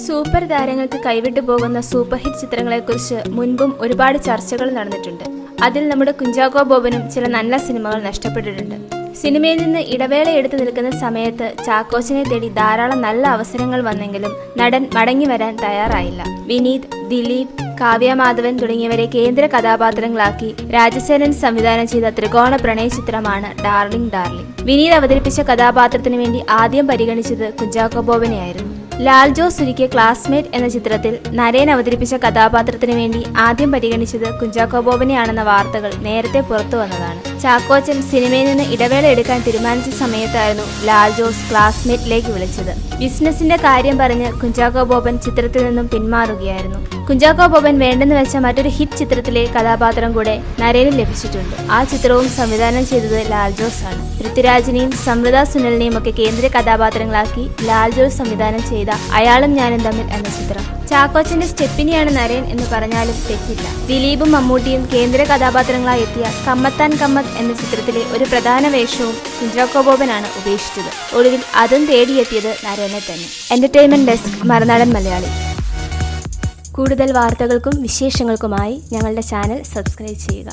Super താരങ്ങൾക്ക് കൈവിട്ടു പോകുന്ന സൂപ്പർ ഹിറ്റ് ചിത്രങ്ങളെക്കുറിച്ച് മുൻപും ഒരുപാട് ചർച്ചകൾ നടന്നിട്ടുണ്ട്. അതിൽ നമ്മുടെ കുഞ്ചാക്കോ ബോബനും ചില നല്ല സിനിമകൾ നഷ്ടപ്പെട്ടിട്ടുണ്ട്. സിനിമയിൽ നിന്ന് ഇടവേള എടുത്തു നിൽക്കുന്ന സമയത്ത് ചാക്കോച്ചനെ തേടി ധാരാളം നല്ല അവസരങ്ങൾ വന്നെങ്കിലും നടൻ മടങ്ങി വരാൻ തയ്യാറായില്ല. വിനീത്, ദിലീപ്, കാവ്യ മാധവൻ തുടങ്ങിയവരെ കേന്ദ്ര കഥാപാത്രങ്ങളാക്കി രാജസേനൻ സംവിധാനം ചെയ്ത ത്രികോണ പ്രണയ ചിത്രമാണ് ഡാർലിംഗ് ഡാർലിംഗ്. വിനീത് അവതരിപ്പിച്ച കഥാപാത്രത്തിനു വേണ്ടി ആദ്യം പരിഗണിച്ചത് കുഞ്ചാക്കോ ബോബനെയായിരുന്നു. ലാൽ ജോസ് ഒരുക്കിയ ക്ലാസ്മേറ്റ് എന്ന ചിത്രത്തിൽ നരേൻ അവതരിപ്പിച്ച കഥാപാത്രത്തിന് വേണ്ടി ആദ്യം പരിഗണിച്ചത് കുഞ്ചാക്കോ ബോബനെയാണെന്ന വാർത്തകൾ നേരത്തെ പുറത്തു വന്നതാണ്. ചാക്കോച്ചൻ സിനിമയിൽ നിന്ന് ഇടവേള എടുക്കാൻ തീരുമാനിച്ച സമയത്തായിരുന്നു ലാൽ ജോസ് ക്ലാസ്മേറ്റിലേക്ക് വിളിച്ചത്. ബിസിനസിന്റെ കാര്യം പറഞ്ഞ് കുഞ്ചാക്കോ ബോബൻ ചിത്രത്തിൽ നിന്നും പിന്മാറുകയായിരുന്നു. കുഞ്ചാക്കോ ബോബൻ വേണ്ടെന്ന് വെച്ച മറ്റൊരു ഹിറ്റ് ചിത്രത്തിലെ കഥാപാത്രം കൂടെ നരേന് ലഭിച്ചിട്ടുണ്ട്. ആ ചിത്രവും സംവിധാനം ചെയ്തത് ലാൽ ജോസ് ആണ്. പൃഥ്വിരാജിനെയും സമൃദ്ധ സുനിലിനെയും ഒക്കെ കേന്ദ്ര കഥാപാത്രങ്ങളാക്കി ലാൽ ജോസ് സംവിധാനം ചെയ്ത അയാളും ഞാനും തമ്മിൽ എന്ന ചിത്രം. ചാക്കോച്ചന്റെ സ്റ്റെപ്പിനെയാണ് നരേൻ എന്ന് പറഞ്ഞാലും തെറ്റില്ല. ദിലീപും മമ്മൂട്ടിയും കേന്ദ്ര കഥാപാത്രങ്ങളായി എത്തിയ കമ്മത്താൻ കമ്മത്ത് എന്ന ചിത്രത്തിലെ ഒരു പ്രധാന വേഷവും കുഞ്ചാക്കോ ബോബനാണ് ഉപേക്ഷിച്ചത്. ഒടുവിൽ അതും തേടിയെത്തിയത് നരേനെ തന്നെ. Entertainment desk, Marunadan Malayali. കൂടുതൽ വാർത്തകൾക്കും വിശേഷങ്ങൾക്കുമായി ഞങ്ങളുടെ ചാനൽ സബ്സ്ക്രൈബ് ചെയ്യുക.